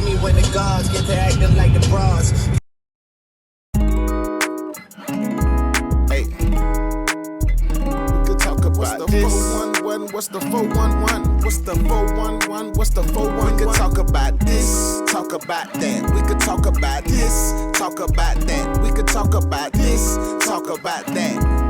me when the gods get to acting like the bras. Hey, we could talk about this. What's the 411? What's the 411? What's the 411? We could talk about this, talk about that. We could talk about this, talk about that. We could talk about this, talk about that.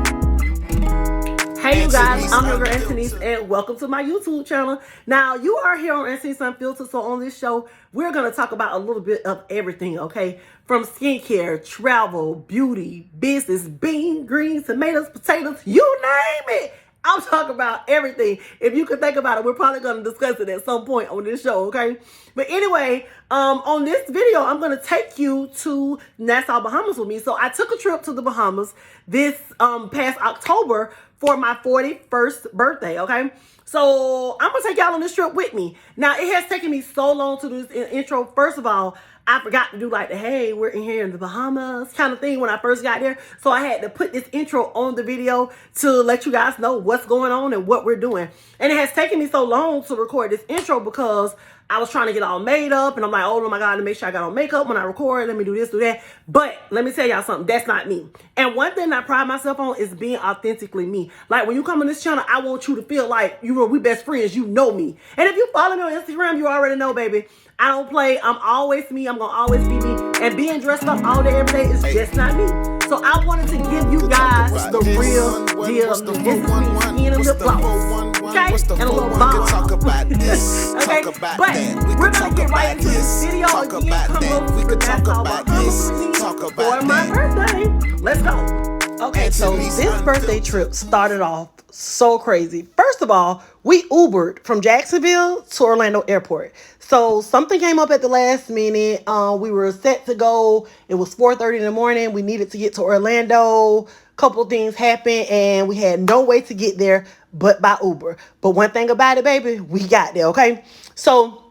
Hey you guys, I'm your girl Anthony and welcome to my YouTube channel. Now you are here on Anthony's Unfiltered, so on this show we're going to talk about a little bit of everything, okay? From skincare, travel, beauty, business, beans, greens, tomatoes, potatoes, you name it. I'm talking about everything. If you can think about it, we're probably going to discuss it at some point on this show, okay? But anyway, on this video, I'm going to take you to Nassau Bahamas with me. So I took a trip to the Bahamas this past October for my 41st birthday, okay? So I'm going to take y'all on this trip with me. Now, it has taken me so long to do this intro. First of all, I forgot to do like the, hey, we're in here in the Bahamas kind of thing when I first got there. So I had to put this intro on the video to let you guys know what's going on and what we're doing. And it has taken me so long to record this intro because I was trying to get all made up and I'm like, oh my God, to make sure I got on makeup when I record, let me do this, do that. But let me tell y'all something, that's not me. And one thing I pride myself on is being authentically me. Like when you come on this channel, I want you to feel like, you know, we best friends, you know me. And if you follow me on Instagram, you already know, baby, I don't play. I'm always me. I'm going to always be me. And being dressed up all day, every day is just not me. So I wanted to give you guys the real deal. This is me, skin and lip gloss. Okay? And a little bomb. Okay? But we're going to get right into this video. Again, come over to Nassau Bahamas with me for my birthday. Let's go. Okay, so this birthday trip started off so crazy. First of all, we Ubered from Jacksonville to Orlando Airport. So something came up at the last minute. We were set to go. It was 4:30 in the morning. We needed to get to Orlando. A couple of things happened and we had no way to get there but by Uber. But one thing about it, baby, we got there, okay? So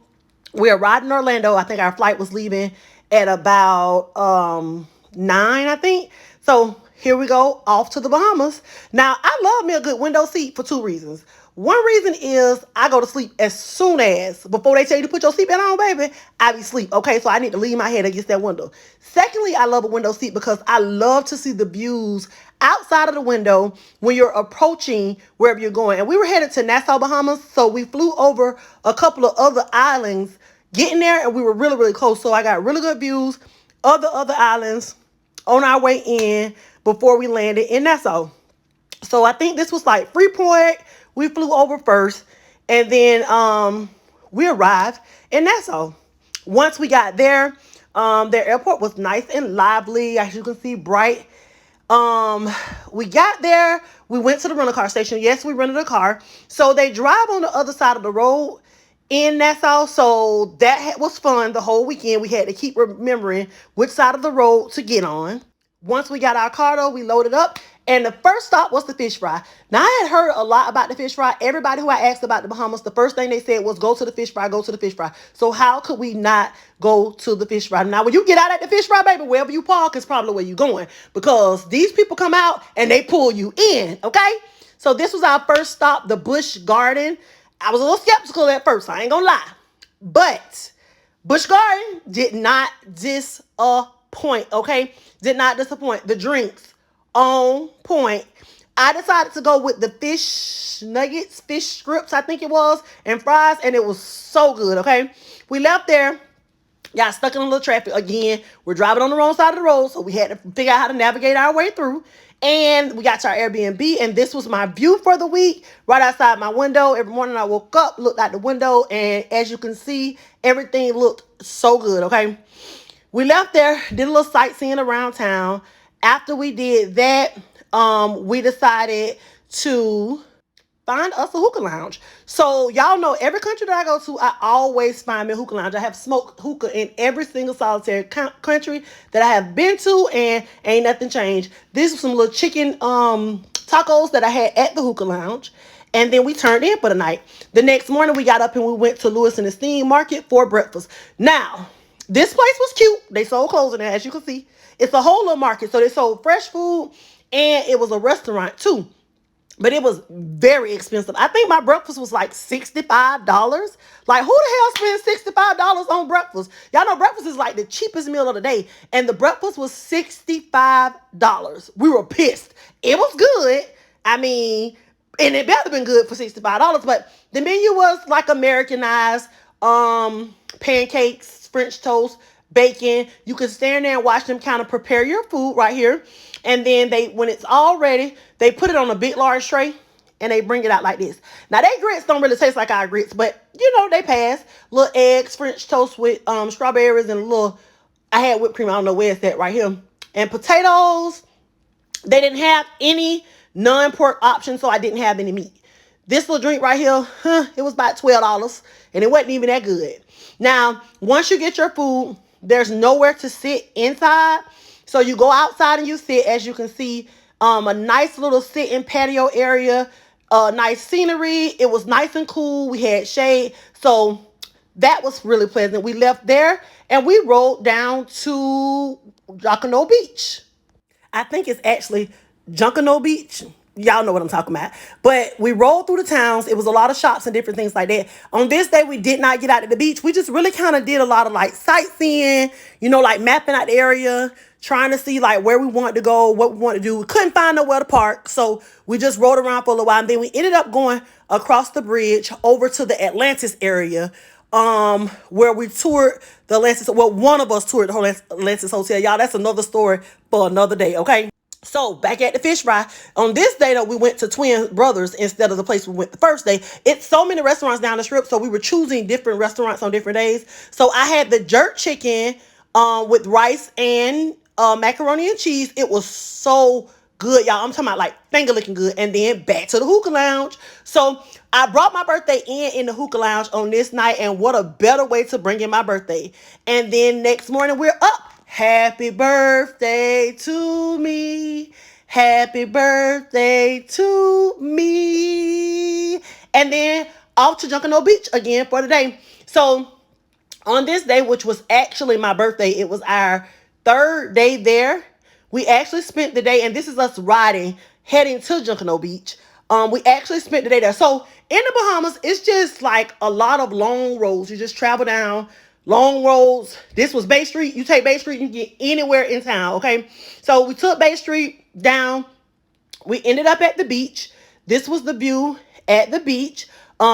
we arrived in Orlando. I think our flight was leaving at about 9, I think. So here we go, off to the Bahamas. Now, I love me a good window seat for 2 reasons. One reason is I go to sleep as soon as, before they tell you to put your seatbelt on, baby, I be asleep. Okay, so I need to lean my head against that window. Secondly, I love a window seat because I love to see the views outside of the window when you're approaching wherever you're going. And we were headed to Nassau, Bahamas, so we flew over a couple of other islands getting there, and we were really, really close. So I got really good views of the other islands on our way in before we landed in Nassau. So I think this was like Freeport. We flew over first, and then we arrived in Nassau. Once we got there, their airport was nice and lively, as you can see, bright. We got there. We went to the rental car station. Yes, we rented a car. So they drive on the other side of the road in Nassau. So that was fun the whole weekend. We had to keep remembering which side of the road to get on. Once we got our car though, we loaded up. And the first stop was the fish fry. Now, I had heard a lot about the fish fry. Everybody who I asked about the Bahamas, the first thing they said was go to the fish fry, go to the fish fry. So how could we not go to the fish fry? Now, when you get out at the fish fry, baby, wherever you park is probably where you're going. Because these people come out and they pull you in, okay? So this was our first stop, the Busch Garden. I was a little skeptical at first, I ain't gonna lie. But Busch Garden did not disappoint, okay? Did not disappoint. The drinks on point. I decided to go with the fish nuggets, fish strips, I think it was, and fries, and it was so good, okay? We left there, got stuck in a little traffic again. We're driving on the wrong side of the road, so we had to figure out how to navigate our way through. And we got to our Airbnb, and this was my view for the week, right outside my window. Every morning I woke up, looked out the window, and as you can see, everything looked so good, okay? We left there, did a little sightseeing around town. After we did that, we decided to find us a hookah lounge. So y'all know every country that I go to, I always find me a hookah lounge. I have smoked hookah in every single solitary country that I have been to, and ain't nothing changed. These are some little chicken tacos that I had at the hookah lounge. And then we turned in for the night. The next morning we got up and we went to Lewis and Esteem Market for breakfast. Now, this place was cute. They sold clothes in there, as you can see. It's a whole little market. So they sold fresh food and it was a restaurant too. but it was very expensive. I think my breakfast was like $65. Like, who the hell spends $65 on breakfast? Y'all know breakfast is like the cheapest meal of the day. And the breakfast was $65. We were pissed. It was good. I mean, and it better been good for $65. But the menu was like Americanized, pancakes, French toast, bacon. You can stand there and watch them kind of prepare your food right here. And then when it's all ready, they put it on a big large tray and they bring it out like this. Now, they grits don't really taste like our grits, but they pass. Little eggs, French toast with strawberries and I had whipped cream. I don't know where it's at right here. And potatoes. They didn't have any non-pork options, so I didn't have any meat. This little drink right here, it was about $12, and it wasn't even that good. Now, once you get your food, there's nowhere to sit inside. So you go outside and you sit, as you can see, a nice little sitting patio area, nice scenery. It was nice and cool. We had shade. So that was really pleasant. We left there and we rode down to Junkanoo Beach. I think it's actually Junkanoo Beach. Y'all know what I'm talking about. But we rolled through the towns. It was a lot of shops and different things like that. On this day, we did not get out to the beach. We just really kind of did a lot of like sightseeing, like mapping out the area, trying to see like where we wanted to go, what we wanted to do. We couldn't find nowhere to park. So we just rode around for a little while. And then we ended up going across the bridge over to the Atlantis area, where we toured the Atlantis. Well, one of us toured the whole Atlantis Hotel. Y'all, that's another story for another day, okay? So back at the fish fry, on this day though, we went to Twin Brothers instead of the place we went the first day. It's so many restaurants down the strip, so we were choosing different restaurants on different days. So I had the jerk chicken with rice and macaroni and cheese. It was so good, y'all. I'm talking about like finger licking good. And then back to the hookah lounge. So I brought my birthday in the hookah lounge on this night, and what a better way to bring in my birthday. And then next morning we're up. Happy birthday to me. Happy birthday to me. And then off to Junkanoo Beach again for the day. So on this day, which was actually my birthday, it was our third day there. We actually spent the day, and this is us riding, heading to Junkanoo Beach. We actually spent the day there. So in the Bahamas, it's just like a lot of long roads. You just travel down long roads. This was Bay Street. You take Bay Street, you can get anywhere in town, okay? So we took Bay Street down. We ended up at the beach. This was the view at the beach.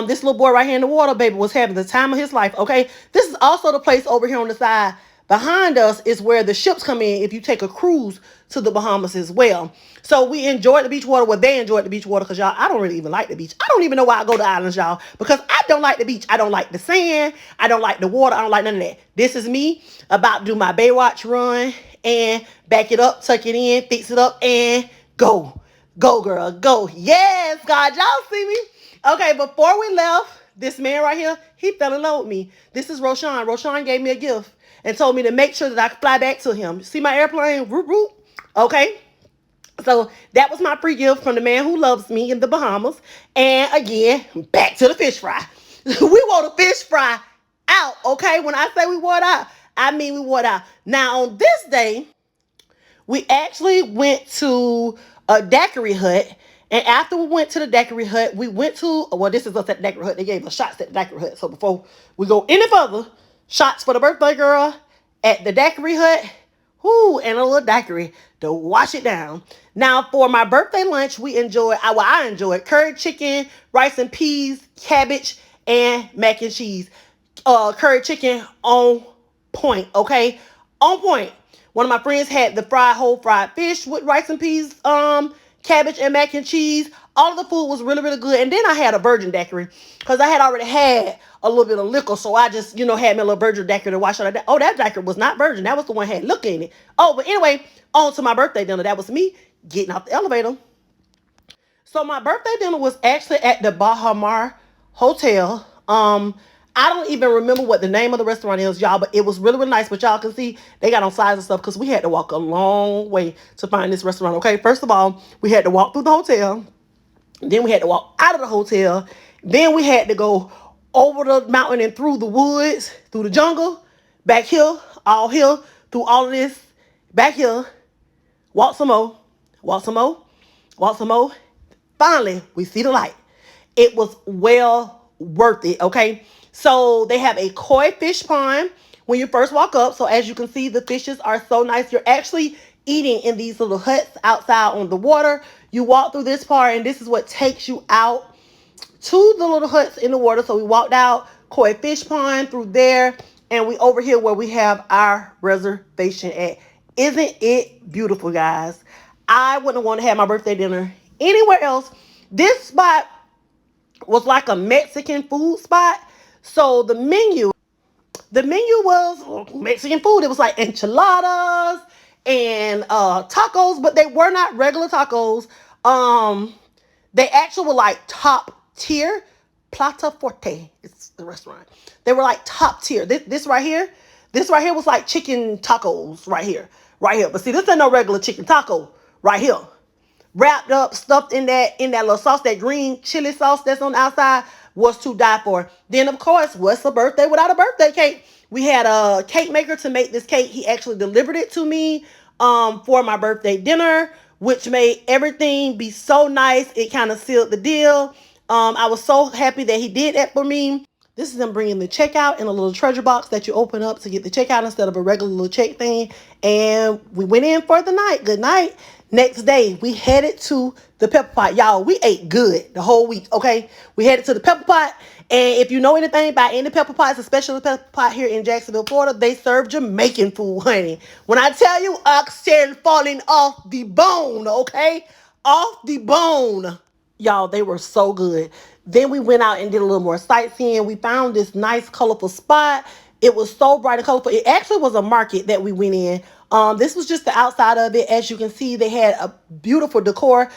This little boy right here in the water, baby, was having the time of his life, okay? This is also the place over here on the side behind us is where the ships come in if you take a cruise to the Bahamas as well. So we enjoyed the beach water. Well, they enjoyed the beach water because, y'all, I don't really even like the beach. I don't even know why I go to islands, y'all, because I don't like the beach. I don't like the sand. I don't like the water. I don't like none of that. This is me about to do my Baywatch run and back it up, tuck it in, fix it up, and go. Go, girl, go. Yes, God, y'all see me? Okay, before we left, this man right here, he fell in love with me. This is Roshan. Roshan gave me a gift and told me to make sure that I could fly back to him. See my airplane? Roop, roop. Okay. So that was my free gift from the man who loves me in the Bahamas. And again, back to the fish fry. We wore the fish fry out, okay? When I say we wore it out, I mean we wore it out. Now, on this day, we actually went to a daiquiri hut. And after we went to the daiquiri hut, we went to, well, this is us at the daiquiri hut. They gave us shots at the daiquiri hut. So before we go any further, shots for the birthday girl at the daiquiri hut. Whoo, and a little daiquiri to wash it down. Now, for my birthday lunch, I enjoyed curry chicken, rice and peas, cabbage, and mac and cheese. Curry chicken on point, okay? On point. One of my friends had the whole fried fish with rice and peas, cabbage and mac and cheese. All of the food was really, really good. And then I had a virgin daiquiri because I had already had a little bit of liquor. So I just, had me a little virgin daiquiri to wash out. Oh, that daiquiri was not virgin. That was the one that had liquor in it. Oh, but anyway, on to my birthday dinner. That was me getting off the elevator. So my birthday dinner was actually at the Baha Mar Hotel. I don't even remember what the name of the restaurant is, y'all, but it was really, really nice. But y'all can see they got on sides and stuff because we had to walk a long way to find this restaurant, okay? First of all, we had to walk through the hotel. Then we had to walk out of the hotel. Then we had to go over the mountain and through the woods, through the jungle, back here, through all of this, back here, walk some more, walk some more, walk some more. finally we see the light. It was well worth it, okay? So they have a koi fish pond when you first walk up. So as you can see, the fishes are so nice. You're actually eating in these little huts outside on the water. You walk through this part, and this is what takes you out to the little huts in the water. So we walked out koi fish pond through there, and we over here where we have our reservation at. Isn't it beautiful, guys? I wouldn't want to have my birthday dinner anywhere else. This spot was like a Mexican food spot. So the menu was Mexican food. It was like enchiladas and tacos, but they were not regular tacos. They actually were like top tier. Plata Forte, it's the restaurant. They were like top tier. This right here was like chicken tacos right here. But see, this ain't no regular chicken taco right here. Wrapped up, stuffed in that little sauce, that green chili sauce that's on the outside, was to die for. Then, of course, what's a birthday without a birthday cake? We had a cake maker to make this cake. He actually delivered it to me for my birthday dinner, which made everything be so nice. It kind of sealed the deal. I was so happy that he did that for me. This is them bringing the checkout in a little treasure box that you open up to get the checkout instead of a regular little check thing. And we went in for the night. Good night. Next day, we headed to the Pepper Pot. Y'all, we ate good the whole week, okay? We headed to the Pepper Pot. And if you know anything about any Pepper Pots, especially the Pepper Pot here in Jacksonville, Florida, they serve Jamaican food, honey. When I tell you, oxtail falling off the bone, okay? Off the bone. Y'all, they were so good. Then we went out and did a little more sightseeing. We found this nice, colorful spot. It was so bright and colorful. It actually was a market that we went in. This was just the outside of it. As you can see, they had a beautiful decor.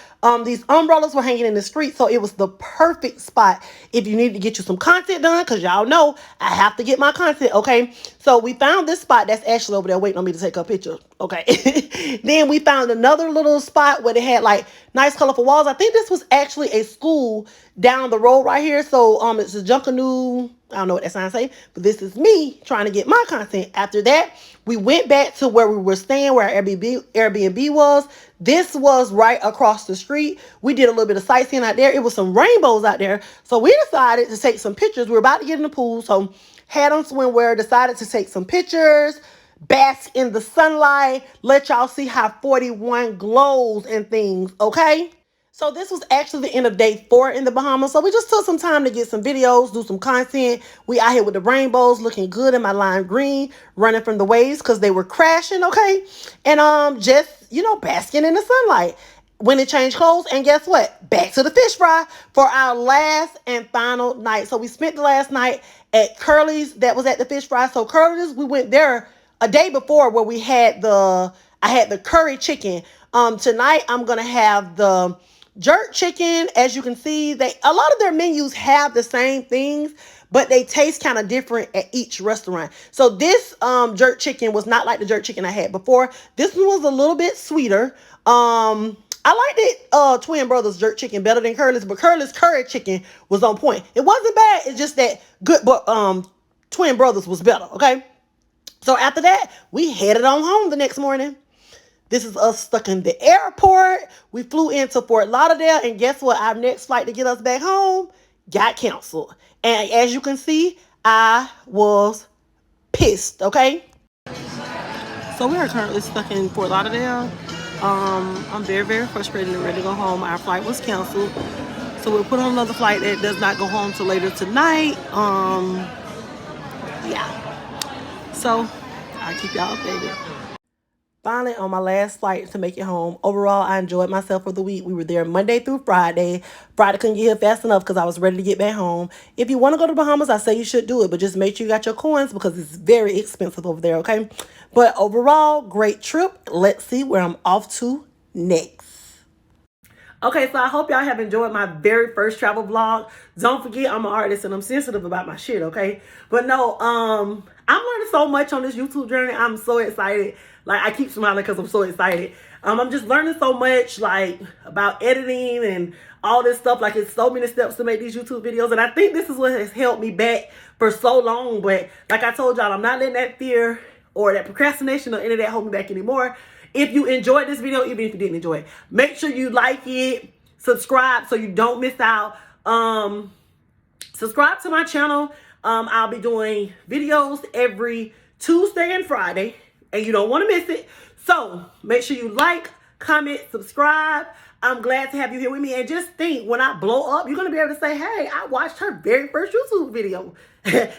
These umbrellas were hanging in the street, so it was the perfect spot if you needed to get you some content done, because y'all know I have to get my content, okay? So we found this spot that's actually over there waiting on me to take a picture, okay? Then we found another little spot where they had like nice, colorful walls. I think this was actually a school down the road right here. So it's a Junkanoo. I don't know what that sign say, but this is me trying to get my content. After that, we went back to where we were staying, where our Airbnb was. This was right across the street. We did a little bit of sightseeing out there. It was some rainbows out there. So we decided to take some pictures. We were about to get in the pool. So had on swimwear, decided to take some pictures, bask in the sunlight, let y'all see how 41 glows and things, okay? So this was actually the end of day 4 in the Bahamas. So we just took some time to get some videos, do some content. We out here with the rainbows, looking good in my lime green, running from the waves because they were crashing, okay? And just, basking in the sunlight. When it changed clothes, and guess what? Back to the fish fry for our last and final night. So we spent the last night at Curly's that was at the fish fry. So Curly's, we went there a day before where I had the curry chicken. Tonight I'm gonna have the jerk chicken. As you can see, a lot of their menus have the same things, but they taste kind of different at each restaurant. So this jerk chicken was not like the jerk chicken I had before. This one was a little bit sweeter. I liked it, Twin Brothers jerk chicken better than Curly's, but Curly's curry chicken was on point. It wasn't bad. It's just that good, but Twin Brothers was better, okay? So after that, we headed on home the next morning. This is us stuck in the airport. We flew into Fort Lauderdale, and guess what? Our next flight to get us back home got canceled. And as you can see, I was pissed, okay? So we are currently stuck in Fort Lauderdale. I'm very, very frustrated and ready to go home. Our flight was canceled. So we'll put on another flight that does not go home till later tonight. Yeah. So I'll keep y'all updated. Finally, on my last flight to make it home. Overall, I enjoyed myself for the week. We were there Monday through Friday. Friday couldn't get here fast enough because I was ready to get back home. If you want to go to Bahamas, I say you should do it, but just make sure you got your coins because it's very expensive over there, okay? But overall, great trip. Let's see where I'm off to next. Okay, so I hope y'all have enjoyed my very first travel vlog. Don't forget, I'm an artist and I'm sensitive about my shit, okay? But no, I'm learning so much on this YouTube journey. I'm so excited. Like, I keep smiling because I'm so excited. I'm just learning so much, like, about editing and all this stuff. Like, it's so many steps to make these YouTube videos. And I think this is what has held me back for so long. But like I told y'all, I'm not letting that fear or that procrastination or any of that hold me back anymore. If you enjoyed this video, even if you didn't enjoy it, make sure you like it, subscribe so you don't miss out. Subscribe to my channel. I'll be doing videos every Tuesday and Friday, and you don't want to miss it. So make sure you like, comment, subscribe. I'm glad to have you here with me. And just think, when I blow up, you're going to be able to say, hey, I watched her very first YouTube video.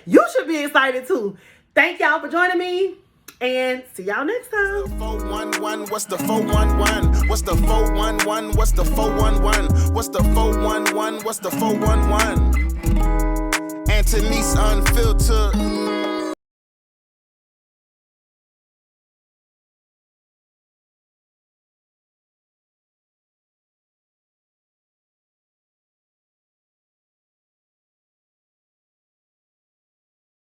You should be excited too. Thank y'all for joining me, and see y'all next time. 411, what's the 411? What's the 411? What's the 411? What's the 411? What's the 411? Antonice Unfiltered.